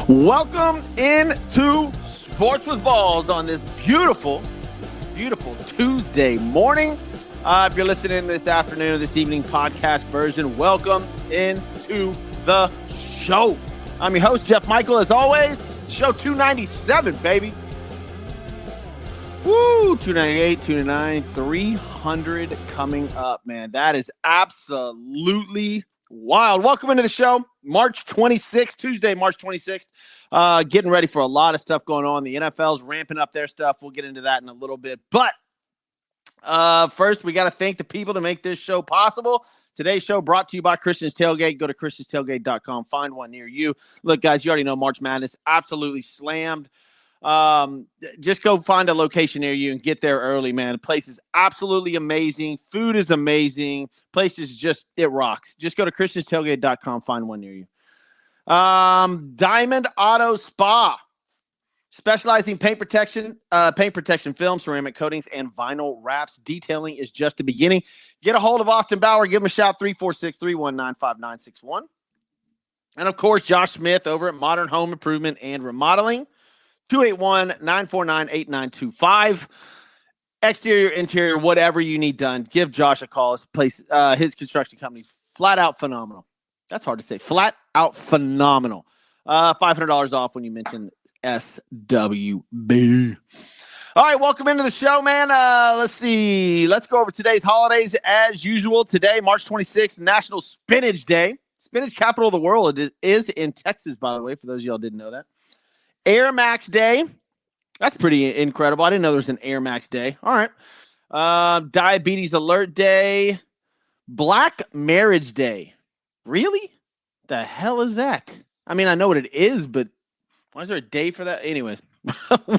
Welcome into Sports with Balls on this beautiful Tuesday morning. If you're listening this afternoon or this evening podcast version, welcome into the show. I'm your host, Jeff Michael, as always. Show 297, baby. Woo, 298, 299, 300 coming up, man. That is absolutely wild. Welcome into the show. March 26th, Tuesday, March 26th. Getting ready for a lot of stuff going on. The NFL's ramping up their stuff. We'll get into that in a little bit. But first, we got to thank the people to make this show possible. Today's show brought to you by Christian's Tailgate. Go to christianstailgate.com. Find one near you. Look, guys, you already know March Madness absolutely slammed. Just go find a location near you and get there early, man. The place is absolutely amazing. Food is amazing. Place is just, it rocks. Just go to christianstailgate.com. Find one near you. Diamond Auto Spa, specializing paint protection film, ceramic coatings, and vinyl wraps. Detailing is just the beginning. Get a hold of Austin Bauer. Give him a shout, 346-319-5961. And, of course, Josh Smith over at Modern Home Improvement and Remodeling. 281-949-8925. Exterior, interior, whatever you need done, give Josh a call. His construction company's flat out phenomenal. That's hard to say. Flat out phenomenal. $500 off when you mention SWB. All right, welcome into the show, man. Let's see. Let's go over today's holidays as usual. Today, March 26th, National Spinach Day. Spinach capital of the world. It is in Texas, by the way, for those of y'all didn't know that. Air Max Day. That's pretty incredible. I didn't know there was an Air Max Day. All right. Diabetes Alert Day. Black Marriage Day. Really? The hell is that? I mean, I know what it is, but why is there a day for that? Anyways,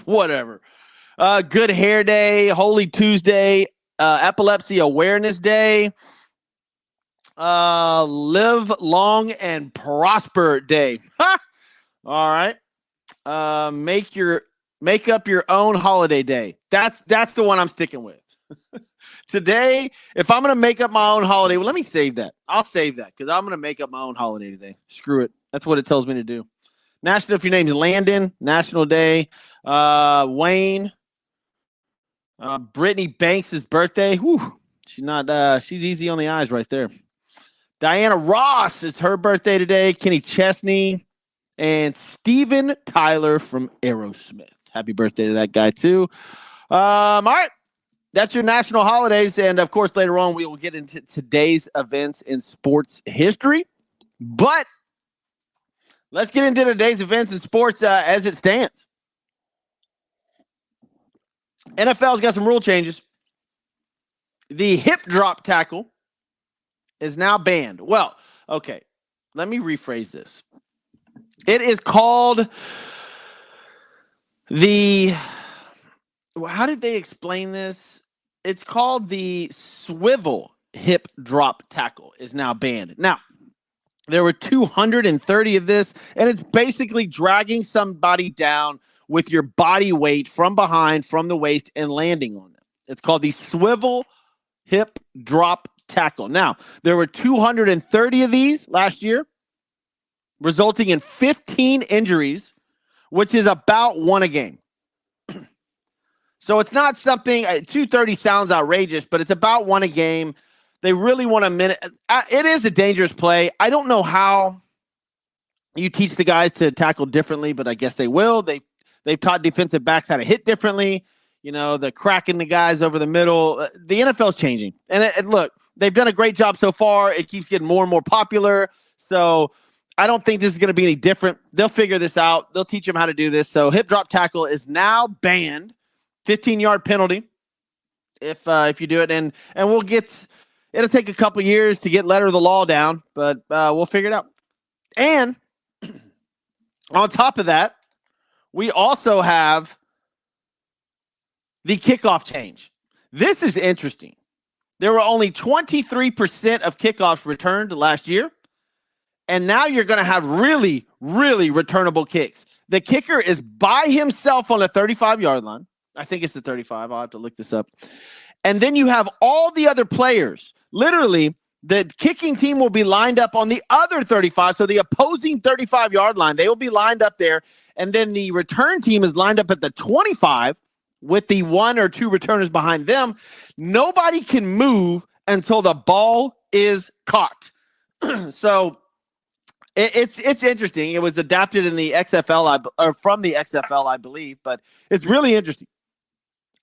whatever. Good Hair Day. Holy Tuesday. Epilepsy Awareness Day. Live Long and Prosper Day. Ha! All right. Make up your own holiday day. That's the one I'm sticking with. Today, if I'm going to make up my own holiday, well, let me save that. I'll save that because I'm going to make up my own holiday today. Screw it. That's what it tells me to do. National, if your name's Landon, National Day. Wayne. Brittany Banks' birthday. Whew. She's easy on the eyes right there. Diana Ross, it's her birthday today. Kenny Chesney. And Steven Tyler from Aerosmith. Happy birthday to that guy, too. All right. That's your national holidays. And, of course, later on, we will get into today's events in sports history. But let's get into today's events in sports as it stands. NFL's got some rule changes. The hip drop tackle is now banned. Well, okay. Let me rephrase this. It is called how did they explain this? It's called the swivel hip drop tackle is now banned. Now, there were 230 of this, and it's basically dragging somebody down with your body weight from behind, from the waist, and landing on them. It's called the swivel hip drop tackle. Now, there were 230 of these last year, resulting in 15 injuries, which is about one a game. So it's not something, 230 sounds outrageous, but it's about one a game. They really want a minute. It is a dangerous play. I don't know how you teach the guys to tackle differently, but I guess they will. They've taught defensive backs how to hit differently. You know, the cracking the guys over the middle. The NFL's changing. And look, they've done a great job so far. It keeps getting more and more popular. So I don't think this is going to be any different. They'll figure this out. They'll teach them how to do this. So hip drop tackle is now banned. 15-yard penalty if you do it. And it'll take a couple years to get letter of the law down, but we'll figure it out. And on top of that, we also have the kickoff change. This is interesting. There were only 23% of kickoffs returned last year. And now you're going to have really, really returnable kicks. The kicker is by himself on the 35-yard line. I think it's the 35. I'll have to look this up. And then you have all the other players literally The kicking team will be lined up on the other 35, so the opposing 35-yard line. They will be lined up there, and then the return team is lined up at the 25 with the one or two returners behind them. Nobody can move until the ball is caught. So it's interesting. It was adapted in the XFL, or from the XFL, I believe, but it's really interesting.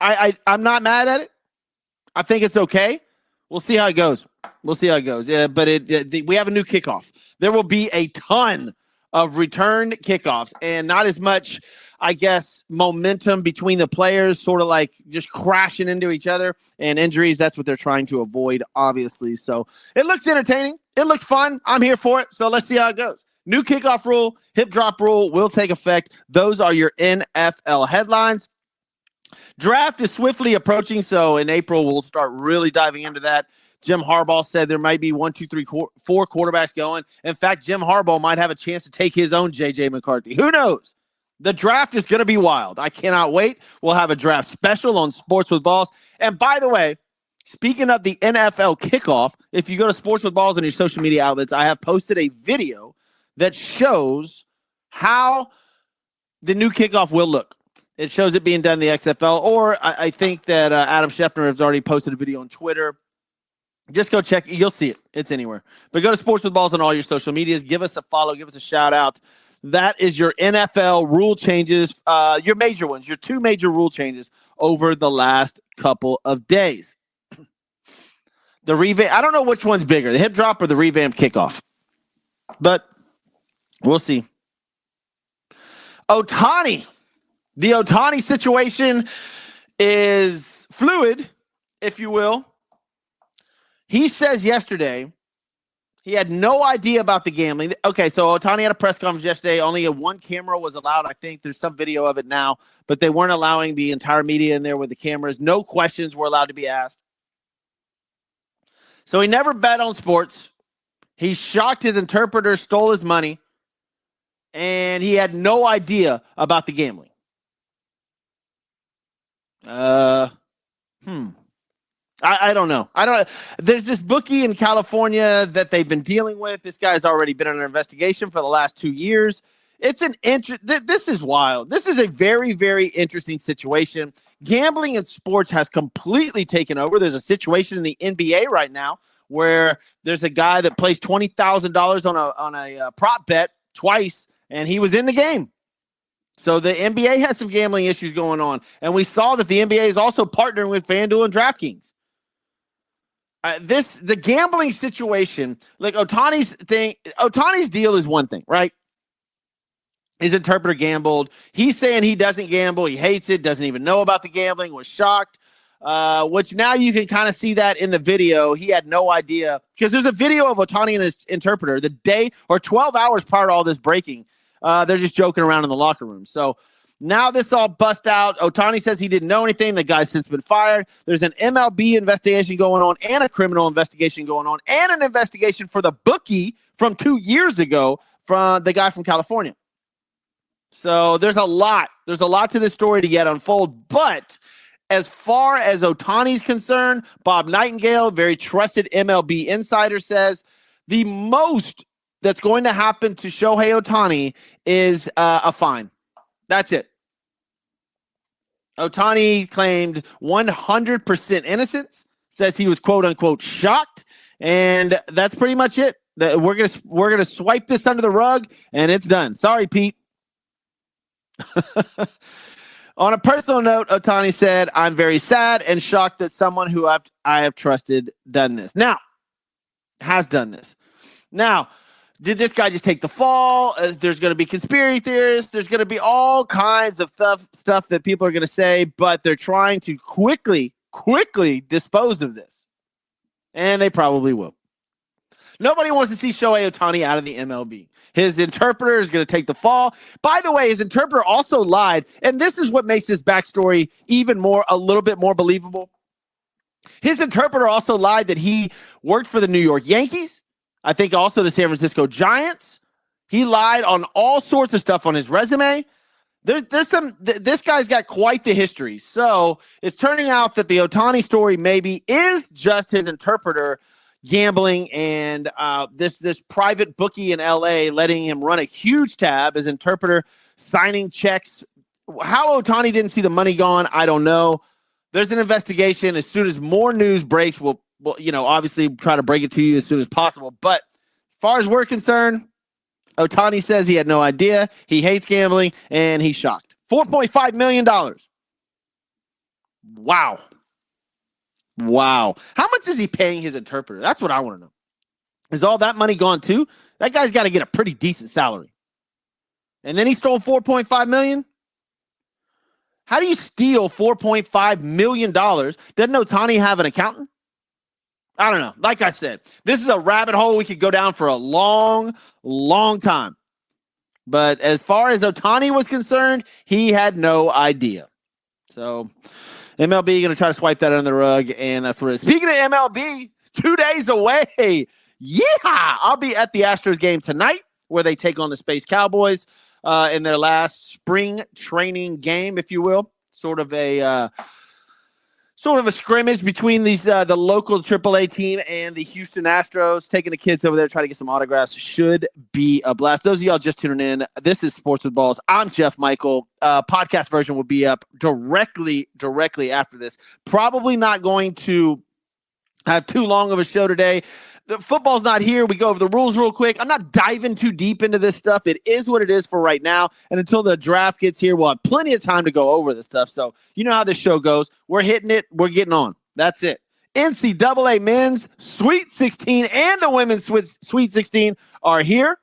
I'm not mad at it. I think it's okay. We'll see how it goes. Yeah, but we have a new kickoff. There will be a ton of return kickoffs and not as much, I guess, momentum between the players, sort of like just crashing into each other and injuries. That's what they're trying to avoid, obviously. So it looks entertaining. It looks fun. I'm here for it. So let's see how it goes. New kickoff rule, hip drop rule will take effect. Those are your NFL headlines. Draft is swiftly approaching, so in April we'll start really diving into that. Jim Harbaugh said there might be 4 quarterbacks going. In fact, Jim Harbaugh might have a chance to take his own J.J. McCarthy. Who knows? The draft is going to be wild. I cannot wait. We'll have a draft special on Sports with Balls. And by the way, speaking of the NFL kickoff, if you go to Sports with Balls on your social media outlets, I have posted a video that shows how the new kickoff will look. It shows it being done in the XFL, or I think that Adam Schefter has already posted a video on Twitter. Just go check. You'll see it. It's anywhere. But go to Sports with Balls on all your social medias. Give us a follow. Give us a shout out. That is your NFL rule changes, your major ones, your 2 major rule changes over the last couple of days. The revamp. I don't know which one's bigger, the hip drop or the revamped kickoff, but we'll see. Ohtani. The Ohtani situation is fluid, if you will. He says yesterday he had no idea about the gambling. Okay, so Ohtani had a press conference yesterday. Only one camera was allowed. I think there's some video of it now, but they weren't allowing the entire media in there with the cameras. No questions were allowed to be asked. So he never bet on sports. He shocked his interpreter, stole his money, and he had no idea about the gambling. I don't know. There's this bookie in California that they've been dealing with. This guy's already been under investigation for the last 2 years. It's this is wild. This is a very, very interesting situation. Gambling in sports has completely taken over. There's a situation in the NBA right now where there's a guy that plays $20,000 on a prop bet twice, and he was in the game. So the NBA has some gambling issues going on. And we saw that the NBA is also partnering with FanDuel and DraftKings. The gambling situation, like Ohtani's deal is one thing, right? His interpreter gambled. He's saying he doesn't gamble. He hates it, doesn't even know about the gambling, was shocked, which now you can kind of see that in the video. He had no idea because there's a video of Ohtani and his interpreter the day or 12 hours prior to all this breaking. They're just joking around in the locker room. So now this all bust out. Ohtani says he didn't know anything. The guy's since been fired. There's an MLB investigation going on and a criminal investigation going on and an investigation for the bookie from 2 years ago from the guy from California. So there's a lot. There's a lot to this story to yet unfold. But as far as Ohtani's concerned, Bob Nightingale, very trusted MLB insider, says the most that's going to happen to Shohei Ohtani is a fine. That's it. Ohtani claimed 100% innocence, says he was quote unquote shocked, and that's pretty much it. We're gonna swipe this under the rug, and it's done. Sorry, Pete. On a personal note, Ohtani said, "I'm very sad and shocked that someone who I have trusted has done this. Now, did this guy just take the fall? There's going to be conspiracy theorists. There's going to be all kinds of stuff that people are going to say, but they're trying to quickly dispose of this. And they probably will. Nobody wants to see Shohei Ohtani out of the MLB. His interpreter is going to take the fall. By the way, his interpreter also lied, and this is what makes his backstory a little bit more believable. His interpreter also lied that he worked for the New York Yankees. I think also the San Francisco Giants. He lied on all sorts of stuff on his resume. This guy's got quite the history. So it's turning out that the Ohtani story maybe is just his interpreter gambling, and this private bookie in LA letting him run a huge tab as interpreter, signing checks. How Ohtani didn't see the money gone, I don't know. There's an investigation. As soon as more news breaks, we'll obviously try to break it to you as soon as possible. But as far as we're concerned, Ohtani says he had no idea. He hates gambling, and he's shocked. $4.5 million. Wow. How much is he paying his interpreter? That's what I want to know. Is all that money gone too? That guy's got to get a pretty decent salary. And then he stole $4.5 million? How do you steal $4.5 million? Doesn't Ohtani have an accountant? I don't know. Like I said, this is a rabbit hole we could go down for a long, long time. But as far as Ohtani was concerned, he had no idea. So MLB going to try to swipe that under the rug, and that's what it is. Speaking of MLB, 2 days away. Yeah, I'll be at the Astros game tonight where they take on the Space Cowboys in their last spring training game, if you will. Sort of a scrimmage between these the local AAA team and the Houston Astros. Taking the kids over there, trying to get some autographs. Should be a blast. Those of y'all just tuning in, this is Sports with Balls. I'm Jeff Michael. Podcast version will be up directly after this. Probably not going to have too long of a show today. The football's not here. We go over the rules real quick. I'm not diving too deep into this stuff. It is what it is for right now. And until the draft gets here, we'll have plenty of time to go over this stuff. So you know how this show goes. We're hitting it. We're getting on. That's it. NCAA men's Sweet 16 and the women's Sweet 16 are here.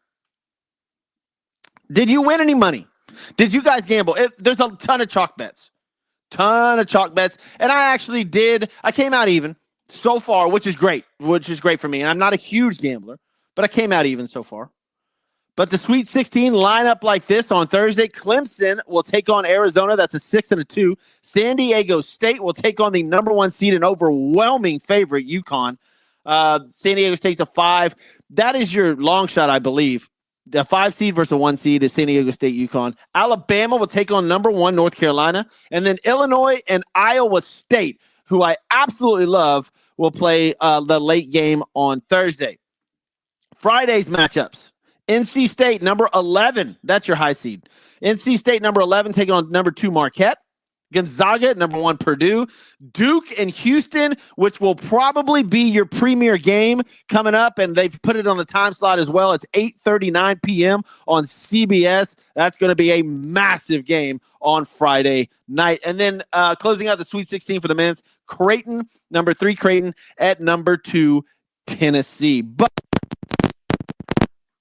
Did you win any money? Did you guys gamble? There's a ton of chalk bets. And I actually did. I came out even. So far, which is great for me. And I'm not a huge gambler, but I came out even so far. But the Sweet 16 lineup like this on Thursday, Clemson will take on Arizona. That's a 6-2. San Diego State will take on the number 1 seed and overwhelming favorite, UConn. San Diego State's a 5. That is your long shot, I believe. The 5 seed versus a 1 seed is San Diego State, UConn. Alabama will take on number 1 North Carolina. And then Illinois and Iowa State, who I absolutely love, will play the late game on Thursday. Friday's matchups. NC State, number 11. That's your high seed. NC State, number 11, taking on number 2 Marquette. Gonzaga, number 1 Purdue. Duke and Houston, which will probably be your premier game coming up, and they've put it on the time slot as well. It's 8:39 p.m. on CBS. That's going to be a massive game on Friday night. And then closing out the Sweet 16 for the men's, Creighton, number 3 Creighton at number 2 Tennessee. But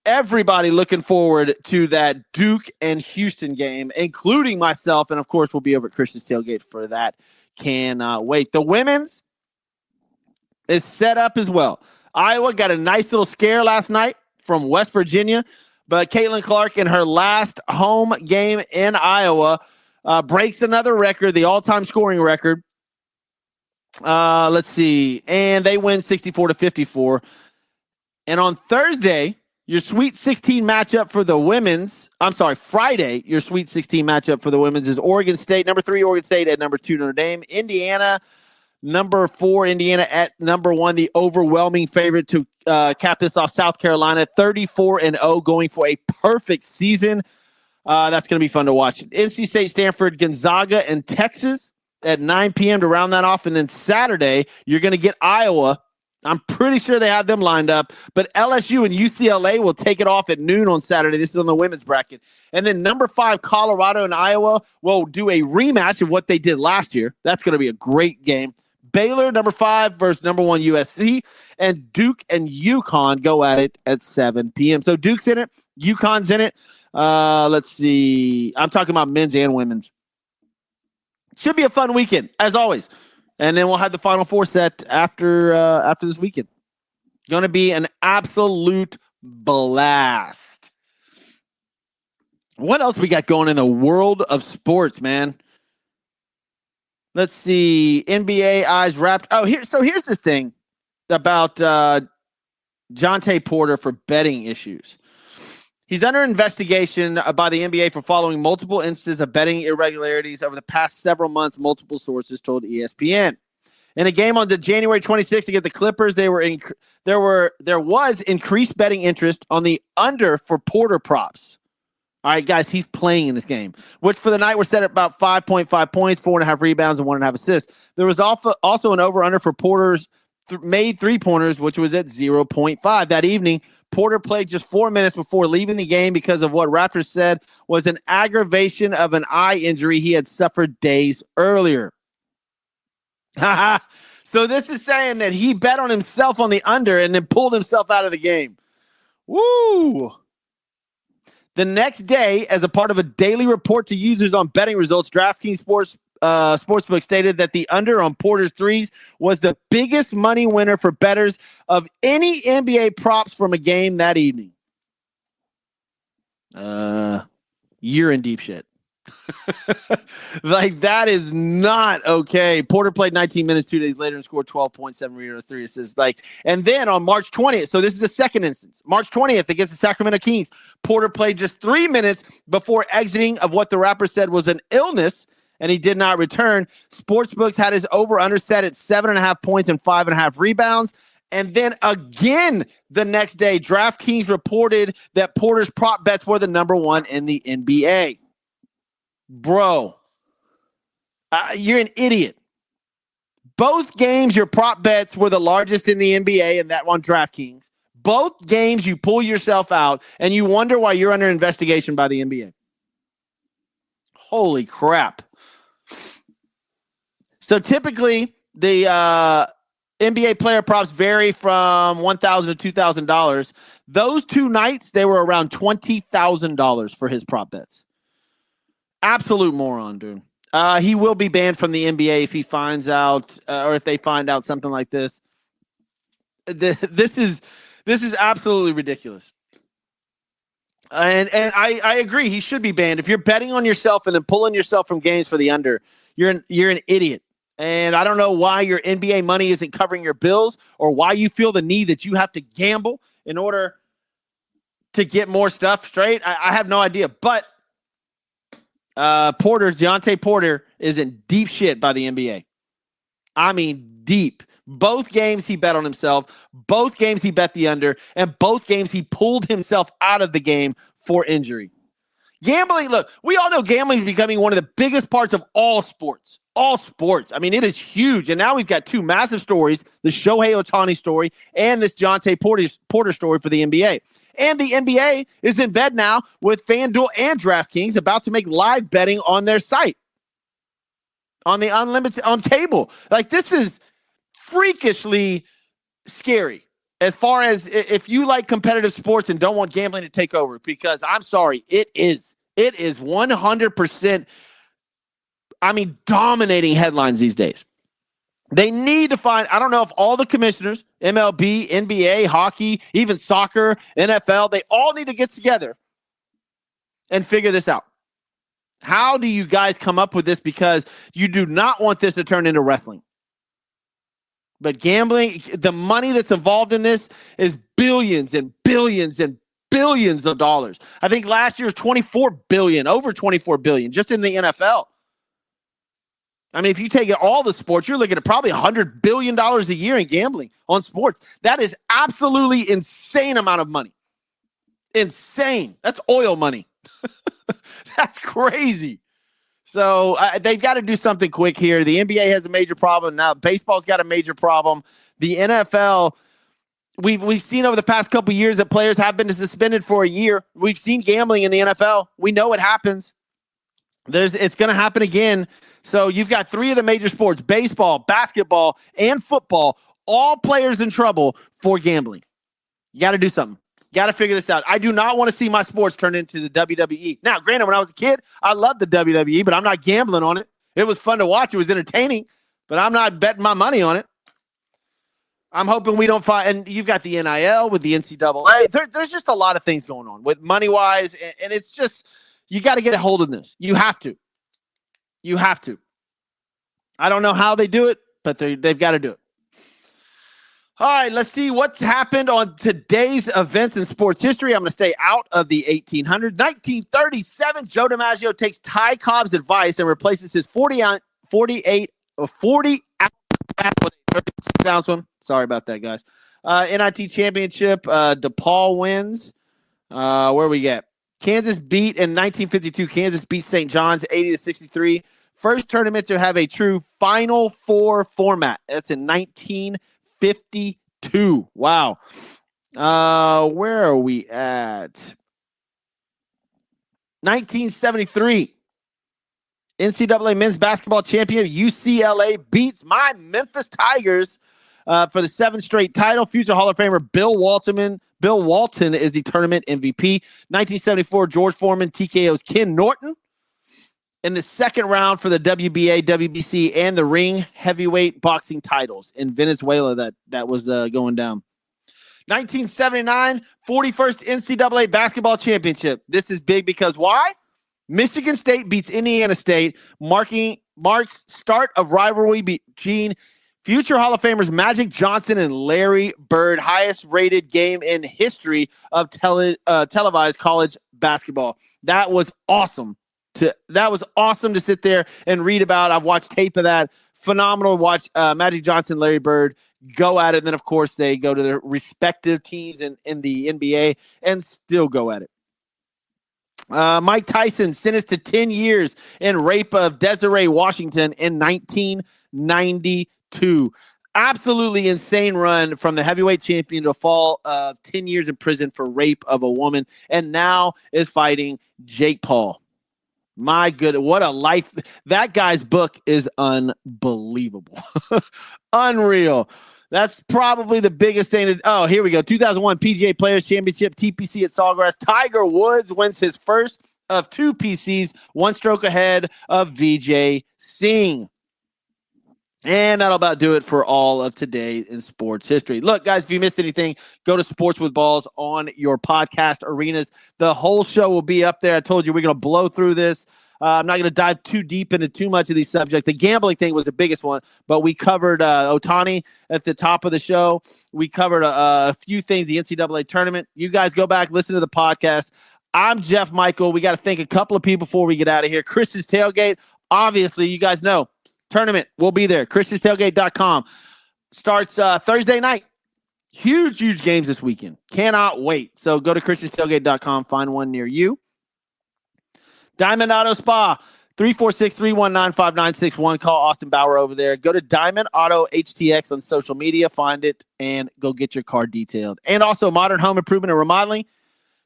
everybody looking forward to that Duke and Houston game, including myself. And, of course, we'll be over at Christian's Tailgate for that. Cannot wait. The women's is set up as well. Iowa got a nice little scare last night from West Virginia. But Caitlin Clark in her last home game in Iowa breaks another record, the all-time scoring record. Let's see. And they win 64-54. And on Thursday, your Sweet 16 matchup for the women's, Friday, your Sweet 16 matchup for the women's is Oregon State, number 3 Oregon State at number 2 Notre Dame. Indiana, number 4 Indiana at number 1, the overwhelming favorite to cap this off, South Carolina, 34-0, going for a perfect season. That's going to be fun to watch. NC State, Stanford, Gonzaga, and Texas at 9 p.m. to round that off. And then Saturday, you're going to get Iowa. I'm pretty sure they have them lined up. But LSU and UCLA will take it off at noon on Saturday. This is on the women's bracket. And then number 5, Colorado and Iowa will do a rematch of what they did last year. That's going to be a great game. Baylor, number 5, versus number 1 USC. And Duke and UConn go at it at 7 p.m. So Duke's in it. UConn's in it. Let's see. I'm talking about men's and women's. Should be a fun weekend, as always. And then we'll have the Final Four set after this weekend. Going to be an absolute blast. What else we got going in the world of sports, man? Let's see. NBA eyes wrapped. Oh, here's this thing about Jonte Porter for betting issues. He's under investigation by the NBA for following multiple instances of betting irregularities over the past several months, multiple sources told ESPN. In a game on the January 26th against the Clippers, there was increased betting interest on the under for Porter props. All right, guys, he's playing in this game, which for the night were set at about 5.5 points, 4.5 rebounds, and 1.5 assists. There was also an over-under for Porter's made three-pointers, which was at 0.5. That evening, Porter played just 4 minutes before leaving the game because of what Raptors said was an aggravation of an eye injury he had suffered days earlier. So this is saying that he bet on himself on the under and then pulled himself out of the game. Woo! The next day, as a part of a daily report to users on betting results, DraftKings Sportsbook stated that the under on Porter's threes was the biggest money winner for bettors of any NBA props from a game that evening. You're in deep shit. Like, that is not okay. Porter played 19 minutes 2 days later and scored 12.7 rebounds, 3 assists. And then on March 20th, so this is a second instance, March 20th against the Sacramento Kings, Porter played just 3 minutes before exiting of what the Rapper said was an illness, and he did not return. Sportsbooks had his over-under set at 7.5 points and 5.5 rebounds. And then again the next day, DraftKings reported that Porter's prop bets were the number one in the NBA. Bro, you're an idiot. Both games, your prop bets were the largest in the NBA, and that one DraftKings. Both games, you pull yourself out, and you wonder why you're under investigation by the NBA. Holy crap. So typically, the NBA player props vary from $1,000 to $2,000. Those 2 nights, they were around $20,000 for his prop bets. Absolute moron, dude. He will be banned from the NBA if he finds out, or if they find out something like this. This is absolutely ridiculous. And I agree, he should be banned. If you're betting on yourself and then pulling yourself from games for the under, you're an idiot. And I don't know why your NBA money isn't covering your bills, or why you feel the need that you have to gamble in order to get more stuff straight. I have no idea, but. Deontay Porter is in deep shit by the NBA. I mean, deep. Both games he bet on himself. Both games he bet the under. And both games he pulled himself out of the game for injury. Gambling, look, we all know gambling is becoming one of the biggest parts of all sports. All sports. I mean, it is huge. And now we've got 2 massive stories, the Shohei Ohtani story and this Deontay Porter story for the NBA. And the NBA is in bed now with FanDuel and DraftKings about to make live betting on their site. On the unlimited, on cable. Like, this is freakishly scary as far as if you like competitive sports and don't want gambling to take over, because I'm sorry, it is 100%, dominating headlines these days. They need to find, I don't know if all the commissioners, MLB, NBA, hockey, even soccer, NFL, they all need to get together and figure this out. How do you guys come up with this? Because you do not want this to turn into wrestling. But gambling, the money that's involved in this is billions and billions and billions of dollars. I think last year was $24 billion, over $24 billion, just in the NFL. I mean, if you take it all the sports, you're looking at probably $100 billion a year in gambling on sports. That is absolutely insane amount of money. Insane. That's oil money. That's crazy. So they've got to do something quick here. The NBA has a major problem. Now baseball's got a major problem. The NFL, we've seen over the past couple of years that players have been suspended for a year. We've seen gambling in the NFL. We know it happens. It's going to happen again. So you've got 3 of the major sports, baseball, basketball, and football, all players in trouble for gambling. You got to do something. Got to figure this out. I do not want to see my sports turn into the WWE. Now, granted, when I was a kid, I loved the WWE, but I'm not gambling on it. It was fun to watch. It was entertaining, but I'm not betting my money on it. I'm hoping we don't find, and you've got the NIL with the NCAA. There's just a lot of things going on with money-wise, and it's just, you got to get a hold of this. You have to. You have to. I don't know how they do it, but they've got to do it. All right, let's see what's happened on today's events in sports history. I'm going to stay out of the 1800s. 1937, Joe DiMaggio takes Ty Cobb's advice and replaces his 40-ounce Sounds one. Sorry about that, guys. NIT championship. DePaul wins. Where we get? Kansas beat in 1952. Kansas beat St. John's 80-63. First tournament to have a true Final Four format. That's in 1952. Wow. Where are we at? 1973. NCAA men's basketball champion UCLA beats my Memphis Tigers for the 7th straight title. Future Hall of Famer Bill Walton is the tournament MVP. 1974, George Foreman TKO's Ken Norton in the second round for the WBA, WBC, and the ring heavyweight boxing titles in Venezuela. That was going down. 1979, 41st NCAA basketball championship. This is big because why? Michigan State beats Indiana State, marks start of rivalry between future Hall of Famers Magic Johnson and Larry Bird, highest rated game in history of televised college basketball. That was awesome. That was awesome to sit there and read about. I've watched tape of that. Phenomenal to watch Magic Johnson, Larry Bird go at it. And then, of course, they go to their respective teams in the NBA and still go at it. Mike Tyson sentenced to 10 years in rape of Desiree Washington in 1992. Absolutely insane run from the heavyweight champion to fall 10 years in prison for rape of a woman, and now is fighting Jake Paul. My goodness, what a life. That guy's book is unbelievable. Unreal. That's probably the biggest thing. Oh, here we go. 2001 PGA Players Championship, TPC at Sawgrass. Tiger Woods wins his first of 2 PCs, 1 stroke ahead of Vijay Singh. And that'll about do it for all of today in sports history. Look, guys, if you missed anything, go to Sports with Balls on your podcast arenas. The whole show will be up there. I told you we're going to blow through this. I'm not going to dive too deep into too much of these subjects. The gambling thing was the biggest one, but we covered Ohtani at the top of the show. We covered a few things, the NCAA tournament. You guys go back, listen to the podcast. I'm Jeff Michael. We got to thank a couple of people before we get out of here. Chris's Tailgate, obviously, you guys know, tournament will be there. Chris'sTailgate.com. Starts Thursday night. Huge games this weekend. Cannot wait. So go to Chris'sTailgate.com. Find one near you. Diamond Auto Spa, 346-319-5961. Call Austin Bauer over there. Go to Diamond Auto HTX on social media. Find it and go get your car detailed. And also Modern Home Improvement and Remodeling,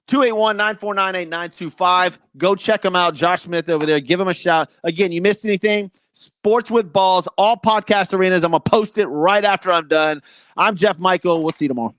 281-949-8925. Go check them out. Josh Smith over there. Give him a shout. Again, you missed anything? Sports with Balls, all podcast arenas. I'm going to post it right after I'm done. I'm Jeff Michael. We'll see you tomorrow.